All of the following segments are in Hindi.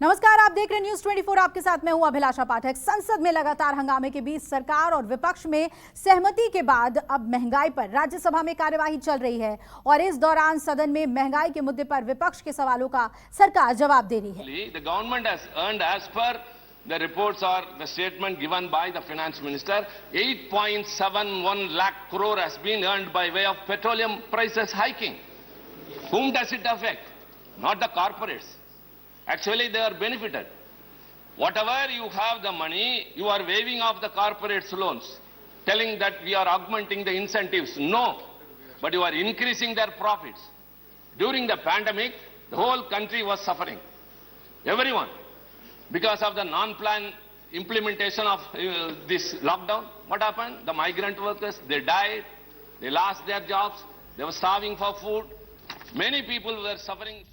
नमस्कार, आप देख रहे हैं न्यूज 24। आपके साथ मैं हूं अभिलाषा पाठक। संसद में लगातार हंगामे के बीच सरकार और विपक्ष में सहमति के बाद अब महंगाई पर राज्यसभा में कार्यवाही चल रही है और इस दौरान सदन में महंगाई के मुद्दे पर विपक्ष के सवालों का सरकार जवाब दे रही है। The government has earned, as per the reports or the statement given by the finance minister, 8.71 lakh crore has been earned by way of petroleum prices hiking. Whom does it affect? Not the corporates. Actually, they are benefited. Whatever you have the money, you are waiving off the corporates' loans, telling that we are augmenting the incentives. No, but you are increasing their profits. During the pandemic, the whole country was suffering. Everyone. Because of the non-planned implementation of this lockdown, what happened? The migrant workers, they died, they lost their jobs, they were starving for food. Many people were suffering.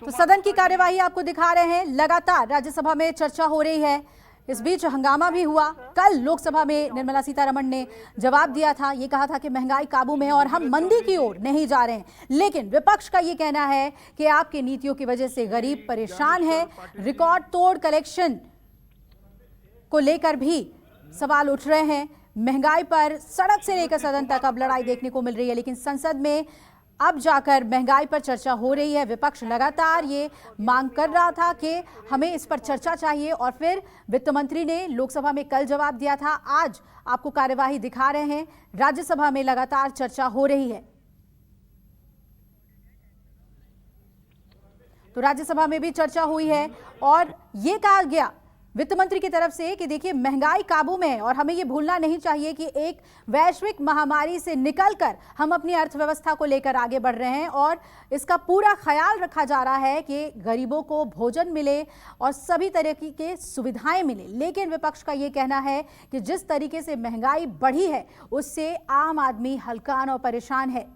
तो सदन की कार्यवाही आपको दिखा रहे हैं। लगातार राज्यसभा में चर्चा हो रही है। इस बीच हंगामा भी हुआ। कल लोकसभा में निर्मला सीतारमण ने जवाब दिया था, ये कहा था कि महंगाई काबू में है और हम मंदी की ओर नहीं जा रहे हैं। लेकिन विपक्ष का ये कहना है कि आपकी नीतियों की वजह से गरीब परेशान है। रिकॉर्ड तोड़ कलेक्शन को लेकर भी सवाल उठ रहे हैं। महंगाई पर सड़क से लेकर सदन तक अब लड़ाई देखने को मिल रही है, लेकिन संसद में अब जाकर महंगाई पर चर्चा हो रही है। विपक्ष लगातार ये मांग कर रहा था कि हमें इस पर चर्चा चाहिए और फिर वित्त मंत्री ने लोकसभा में कल जवाब दिया था। आज आपको कार्यवाही दिखा रहे हैं। राज्यसभा में लगातार चर्चा हो रही है। तो राज्यसभा में भी चर्चा हुई है और ये कहा गया वित्त मंत्री की तरफ से कि देखिए, महंगाई काबू में है और हमें ये भूलना नहीं चाहिए कि एक वैश्विक महामारी से निकलकर हम अपनी अर्थव्यवस्था को लेकर आगे बढ़ रहे हैं और इसका पूरा ख्याल रखा जा रहा है कि गरीबों को भोजन मिले और सभी तरह की सुविधाएं मिले। लेकिन विपक्ष का ये कहना है कि जिस तरीके से महंगाई बढ़ी है उससे आम आदमी हलकान और परेशान है।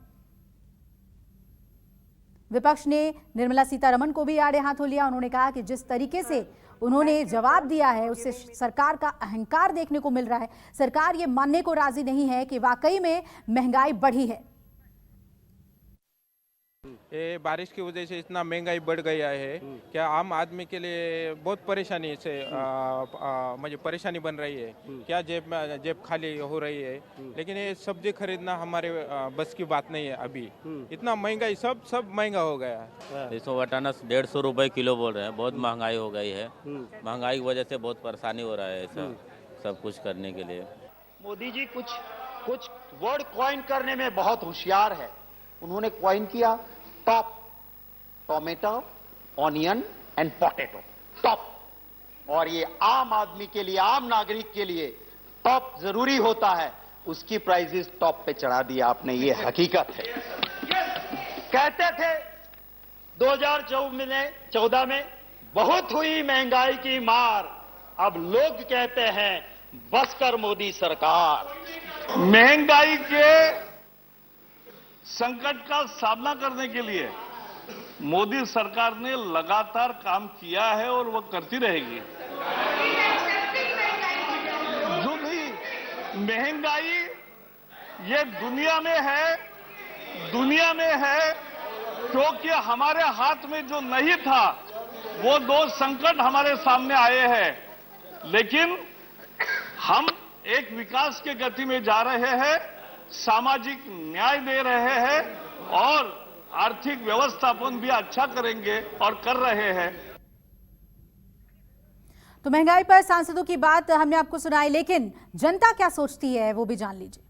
विपक्ष ने निर्मला सीतारमण को भी आड़े हाथों लिया। उन्होंने कहा कि जिस तरीके से उन्होंने जवाब दिया है उससे सरकार का अहंकार देखने को मिल रहा है। सरकार ये मानने को राजी नहीं है कि वाकई में महंगाई बढ़ी है। ये बारिश की वजह से इतना महंगाई बढ़ गया है क्या आम आदमी के लिए बहुत परेशानी से मुझे परेशानी बन रही है। क्या जेब खाली हो रही है। लेकिन ये सब्जी खरीदना हमारे बस की बात नहीं है। अभी इतना महंगाई सब महंगा हो गया है। 150 रुपए किलो बोल रहे हैं। बहुत महंगाई हो गई है। महंगाई की वजह से बहुत परेशानी हो रहा है ऐसा सब कुछ करने के लिए। मोदी जी कुछ वर्ड कॉइन करने में बहुत होशियार है। उन्होंने कॉइन किया top, tomato, onion and potato, top. और ये आम आदमी के लिए, आम नागरिक के लिए टॉप जरूरी होता है। उसकी प्राइसेस टॉप पे चढ़ा दिया आपने, ये हकीकत है। कहते थे 2014 में बहुत हुई महंगाई की मार, अब लोग कहते हैं बस कर मोदी सरकार। महंगाई के संकट का सामना करने के लिए मोदी सरकार ने लगातार काम किया है और वह करती रहेगी। जो भी महंगाई ये दुनिया में है क्योंकि हमारे हाथ में जो नहीं था वो दो संकट हमारे सामने आए हैं। लेकिन हम एक विकास के गति में जा रहे हैं, सामाजिक न्याय दे रहे हैं और आर्थिक व्यवस्थापन भी अच्छा करेंगे और कर रहे हैं। तो महंगाई पर सांसदों की बात हमने आपको सुनाई, लेकिन जनता क्या सोचती है वो भी जान लीजिए।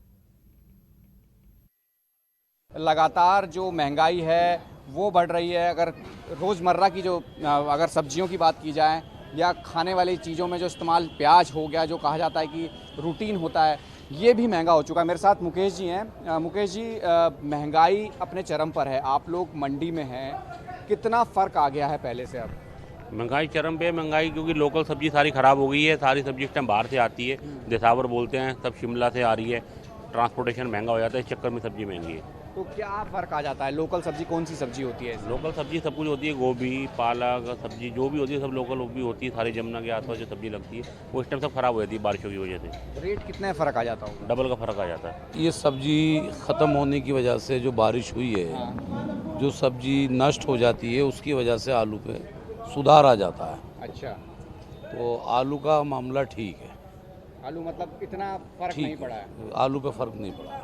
लगातार जो महंगाई है वो बढ़ रही है। अगर रोज़मर्रा की अगर सब्जियों की बात की जाए या खाने वाली चीज़ों में जो इस्तेमाल प्याज हो गया, जो कहा जाता है कि रूटीन होता है, ये भी महंगा हो चुका है। मेरे साथ मुकेश जी हैं। मुकेश जी, महंगाई अपने चरम पर है, आप लोग मंडी में हैं, कितना फ़र्क आ गया है पहले से अब? महंगाई चरम पे है। महंगाई क्योंकि लोकल सब्जी सारी ख़राब हो गई है। सारी सब्जी इस टाइम बाहर से आती है, देसावर बोलते हैं, सब शिमला से आ रही है। ट्रांसपोर्टेशन महंगा हो जाता है, इस चक्कर में सब्जी महंगी है। तो क्या फ़र्क आ जाता है? लोकल सब्जी कौन सी सब्जी होती है? लोकल सब्जी सब कुछ होती है, गोभी, पालक, सब्जी जो भी होती है सब लोकल भी होती है। सारी जमुना के आसपास जो सब्जी लगती है वो इस टाइम सब खराब हो जाती है बारिशों की वजह से। रेट कितने फ़र्क आ जाता होगा? डबल का फ़र्क आ जाता है। ये सब्जी ख़त्म होने की वजह से जो बारिश हुई है, जो सब्जी नष्ट हो जाती है, उसकी वजह से आलू पे सुधार आ जाता है। अच्छा, तो आलू का मामला ठीक है, आलू मतलब इतना फर्क नहीं ठीक पड़ा है। है, आलू पे फर्क नहीं पड़ा,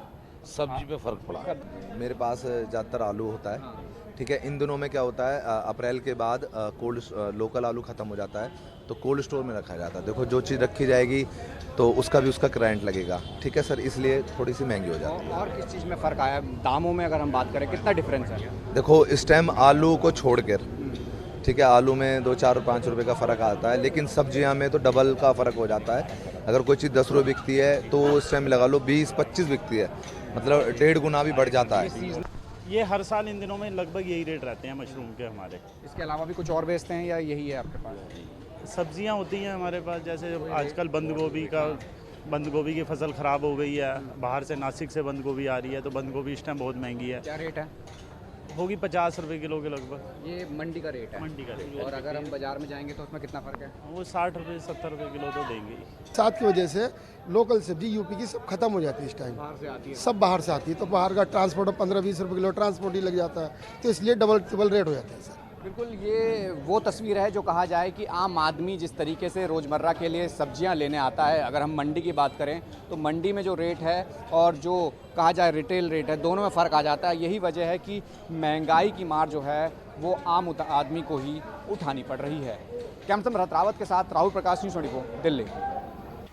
सब्जी पे फर्क पड़ा है। मेरे पास ज़्यादातर आलू होता है, ठीक है। इन दिनों में क्या होता है, अप्रैल के बाद लोकल आलू ख़त्म हो जाता है तो कोल्ड स्टोर में रखा जाता है। देखो जो चीज़ रखी जाएगी तो उसका भी उसका करंट लगेगा, ठीक है सर, इसलिए थोड़ी सी महंगी हो जाती है। और किस चीज़ में फ़र्क आया दामों में अगर हम बात करें, कितना डिफरेंस है? देखो इस टाइम आलू को छोड़कर, ठीक है, आलू में 2, 4, 5 रुपए का फ़र्क आता है, लेकिन सब्जियां में तो डबल का फ़र्क हो जाता है। अगर कोई चीज़ 10 रुपये बिकती है तो इस टाइम लगा लो 20-25 बिकती है, मतलब 1.5 गुना भी बढ़ जाता है। ये हर साल इन दिनों में लगभग यही रेट रहते हैं मशरूम के हमारे। इसके अलावा भी कुछ और बेचते हैं या यही है आपके पास? सब्जियां होती हैं हमारे पास, जैसे आजकल बंद गोभी की फसल ख़राब हो गई है, बाहर से नासिक से बंद गोभी आ रही है, तो बंद गोभी इस टाइम बहुत महंगी है। क्या रेट है? होगी 50 रुपये किलो के लगभग। ये मंडी का रेट है। मंडी का रेट। और अगर हम बाजार में जाएंगे तो उसमें कितना फ़र्क है? वो 60 रुपये 70 रुपये किलो तो देंगे। साथ की वजह से लोकल सब्जी यूपी की सब खत्म हो जाती है इस टाइम, बाहर से आती है, सब बाहर से आती है, तो बाहर का ट्रांसपोर्ट 15-20 रुपये किलो ट्रांसपोर्ट ही लग जाता है, तो इसलिए डबल रेट हो जाता है सर। बिल्कुल, ये वो तस्वीर है जो कहा जाए कि आम आदमी जिस तरीके से रोज़मर्रा के लिए सब्जियां लेने आता है। अगर हम मंडी की बात करें तो मंडी में जो रेट है और जो कहा जाए रिटेल रेट है, दोनों में फ़र्क आ जाता है। यही वजह है कि महंगाई की मार जो है वो आम आदमी को ही उठानी पड़ रही है। कैमरा रथ रावत के साथ राहुल प्रकाश, न्यूज़ 24 दिल्ली।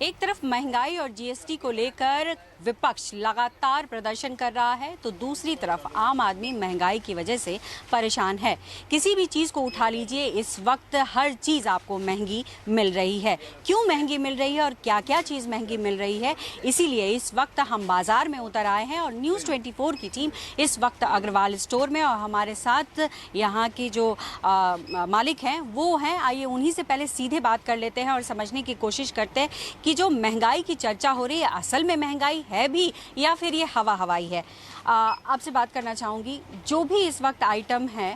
एक तरफ महंगाई और जीएसटी को लेकर विपक्ष लगातार प्रदर्शन कर रहा है, तो दूसरी तरफ आम आदमी महंगाई की वजह से परेशान है। किसी भी चीज़ को उठा लीजिए, इस वक्त हर चीज़ आपको महंगी मिल रही है। क्यों महंगी मिल रही है और क्या क्या चीज़ महंगी मिल रही है, इसीलिए इस वक्त हम बाज़ार में उतर आए हैं और न्यूज़ 24 की टीम इस वक्त अग्रवाल स्टोर में, और हमारे साथ यहाँ के जो मालिक हैं वो हैं। आइए उन्हीं से पहले सीधे बात कर लेते हैं और समझने की कोशिश करते हैं कि जो महंगाई की चर्चा हो रही है, असल में महंगाई है भी या फिर ये हवाई है। आपसे बात करना चाहूँगी, जो भी इस वक्त आइटम है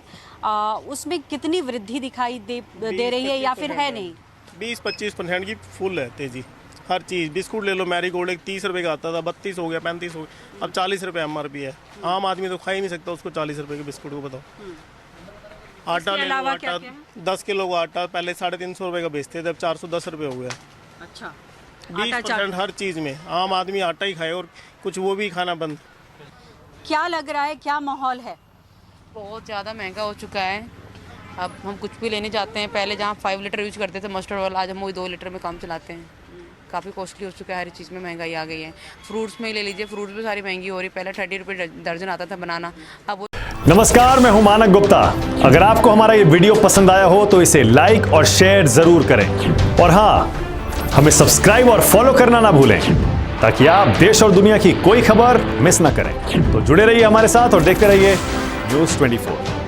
उसमें कितनी वृद्धि दिखाई दे रही है या फिर है नहीं? 20-25% की फुल है तेजी। हर चीज़, बिस्कुट ले लो, मैरीगोल्ड एक 30 रुपये का आता था, 32 हो गया, 35 हो गया, अब 40 रुपये MRP है। आम आदमी तो खा ही नहीं सकता उसको 40 रुपये के बिस्कुट को। बताओ, आटा ले लो, आटा 10 किलो का आटा पहले 350 रुपये का बेचते थे, अब 410 रुपये हो गया। अच्छा, 20% हर चीज़ में आम आदमी आटा ही खाए और कुछ वो भी खाना बंद। क्या लग रहा है, क्या माहौल है? बहुत ज़्यादा महंगा हो चुका है। अब हम कुछ भी लेने जाते हैं, पहले जहाँ 5 लीटर यूज करते थे मस्टर्ड ऑयल, आज हम वही 2 लीटर में काम चलाते हैं। काफ़ी कॉस्टली हो चुका है, हर चीज़ में महंगाई आ गई है। फ्रूट्स में ले लीजिए, फ्रूट्स भी सारी महंगी हो रही। पहले 30 रुपये दर्जन आता था बनाना, अब नमस्कार, मैं हूं मानक गुप्ता। अगर आपको हमारा ये वीडियो पसंद आया हो तो इसे लाइक और शेयर जरूर करें, और हाँ, हमें सब्सक्राइब और फॉलो करना ना भूलें ताकि आप देश और दुनिया की कोई खबर मिस ना करें। तो जुड़े रहिए हमारे साथ और देखते रहिए न्यूज़ 24।